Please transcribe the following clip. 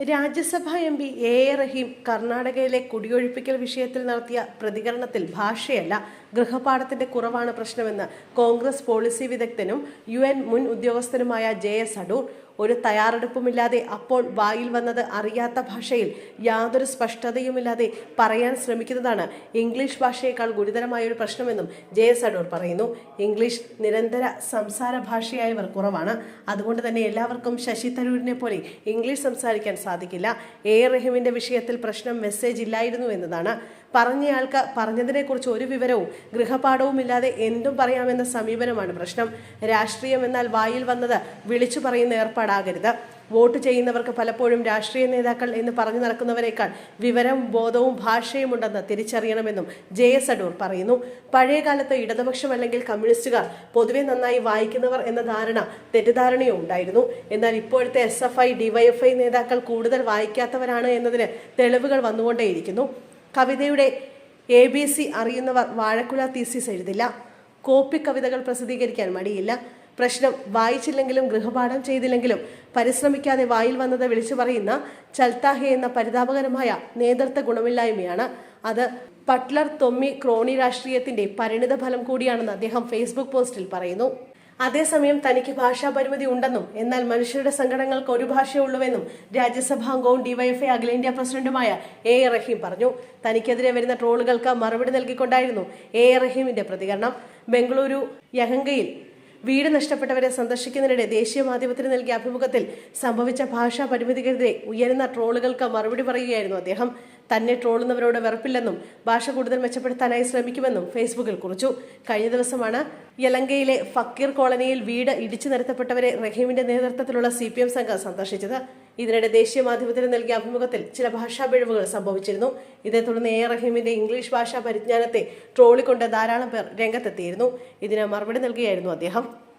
Rajya Sabha MP A റഹീം കർണാടകയിലെ കുടിയൊഴിപ്പിക്കൽ വിഷയത്തിൽ നടത്തിയ പ്രതികരണത്തിൽ ഭാഷയല്ല ഗൃഹപാഠത്തിന്റെ കുറവാണ് പ്രശ്നമെന്ന് കോൺഗ്രസ് പോളിസി വിദഗ്ധനും UN മുൻ ഉദ്യോഗസ്ഥനുമായ JS അടൂർ. ഒരു തയ്യാറെടുപ്പുമില്ലാതെ അപ്പോൾ വായിൽ വന്നത് അറിയാത്ത ഭാഷയിൽ യാതൊരു സ്പഷ്ടതയുമില്ലാതെ പറയാൻ ശ്രമിക്കുന്നതാണ് ഇംഗ്ലീഷ് ഭാഷയേക്കാൾ ഗുരുതരമായ ഒരു പ്രശ്നമെന്നും JS അടൂർ പറയുന്നു. ഇംഗ്ലീഷ് നിരന്തര സംസാര ഭാഷയായവർ കുറവാണ്. അതുകൊണ്ട് തന്നെ എല്ലാവർക്കും ശശി തരൂരിനെ പോലെ ഇംഗ്ലീഷ് സംസാരിക്കാൻ സാധിക്കില്ല. എ റഹീമിന്റെ വിഷയത്തിൽ പ്രശ്നം മെസ്സേജ് ഇല്ലായിരുന്നു എന്നതാണ്. പറഞ്ഞയാൾക്ക് പറഞ്ഞതിനെക്കുറിച്ച് ഒരു വിവരവും ഗൃഹപാഠവും ഇല്ലാതെ എന്തും പറയാമെന്ന സമീപനമാണ് പ്രശ്നം. രാഷ്ട്രീയം എന്നാൽ വായിൽ വന്നത് വിളിച്ചു പറയുന്ന ഏർപ്പാടാകരുത്. വോട്ട് ചെയ്യുന്നവർക്ക് പലപ്പോഴും രാഷ്ട്രീയ നേതാക്കൾ എന്ന് പറഞ്ഞു നടക്കുന്നവരെക്കാൾ വിവരവും ബോധവും ഭാഷയും ഉണ്ടെന്ന് തിരിച്ചറിയണമെന്നും JS അടൂർ പറയുന്നു. പഴയകാലത്ത് ഇടതുപക്ഷം അല്ലെങ്കിൽ കമ്മ്യൂണിസ്റ്റുകാർ പൊതുവെ നന്നായി വായിക്കുന്നവർ എന്ന തെറ്റിദ്ധാരണയും ഉണ്ടായിരുന്നു. എന്നാൽ ഇപ്പോഴത്തെ SFI DYFI നേതാക്കൾ കൂടുതൽ വായിക്കാത്തവരാണ് എന്നതിന് തെളിവുകൾ വന്നുകൊണ്ടേയിരിക്കുന്നു. കവിതയുടെ ABC അറിയുന്നവർ വാഴക്കുല തീസിസ് എഴുതില്ല. കോപ്പി കവിതകൾ പ്രസിദ്ധീകരിക്കാൻ മടിയില്ല. പ്രശ്നം വായിച്ചില്ലെങ്കിലും ഗൃഹപാഠം ചെയ്തില്ലെങ്കിലും പരിശ്രമിക്കാതെ വായിൽ വന്നത് വിളിച്ചു പറയുന്ന ചൽത്താഹെ എന്ന പരിതാപകരമായ നേതൃത്വ ഗുണമില്ലായ്മയാണ്. അത് പട്ലർ തൊമ്മി ക്രോണി രാഷ്ട്രീയത്തിന്റെ പരിണിത ഫലം കൂടിയാണെന്ന് അദ്ദേഹം ഫേസ്ബുക്ക് പോസ്റ്റിൽ പറയുന്നു. അതേസമയം തനിക്ക് ഭാഷാ പരിമിതി ഉണ്ടെന്നും എന്നാൽ മനുഷ്യരുടെ സങ്കടങ്ങൾക്ക് ഒരു ഭാഷയുള്ളൂവെന്നും രാജ്യസഭാംഗവും DYFI അഖിലേന്ത്യാ പ്രസിഡന്റുമായ എ റഹീം പറഞ്ഞു. തനിക്കെതിരെ വരുന്ന ട്രോളുകൾക്ക് മറുപടി നൽകിക്കൊണ്ടായിരുന്നു എ റഹീമിന്റെ പ്രതികരണം. ബംഗളൂരു യഹങ്കയിൽ വീട് നഷ്ടപ്പെട്ടവരെ സന്ദർശിക്കുന്നതിനിടെ ദേശീയ മാധ്യമത്തിന് നൽകിയ അഭിമുഖത്തിൽ സംഭവിച്ച ഭാഷാ പരിമിതിക്കെതിരെ ഉയരുന്ന ട്രോളുകൾക്ക് മറുപടി പറയുകയായിരുന്നു അദ്ദേഹം. തന്നെ ട്രോളുന്നവരോട് വെറുപ്പില്ലെന്നും ഭാഷ കൂടുതൽ മെച്ചപ്പെടുത്താനായി ശ്രമിക്കുമെന്നും ഫേസ്ബുക്കിൽ കുറിച്ചു. കഴിഞ്ഞ ദിവസമാണ് യലങ്കയിലെ ഫക്കീർ കോളനിയിൽ വീട് ഇടിച്ചു നിരത്തപ്പെട്ടവരെ റഹീമിന്റെ നേതൃത്വത്തിലുള്ള CPM സംഘം സന്ദർശിച്ചത്. ഇതിനിടെ ദേശീയ മാധ്യമത്തിന് നൽകിയ അഭിമുഖത്തിൽ ചില ഭാഷാ പിഴവുകൾ സംഭവിച്ചിരുന്നു. ഇതേ തുടർന്ന് എ റഹീമിന്റെ ഇംഗ്ലീഷ് ഭാഷാ പരിജ്ഞാനത്തെ ട്രോളിക്കൊണ്ട് ധാരാളം പേർ രംഗത്തെത്തിയിരുന്നു. ഇതിന് മറുപടി നൽകുകയായിരുന്നു അദ്ദേഹം.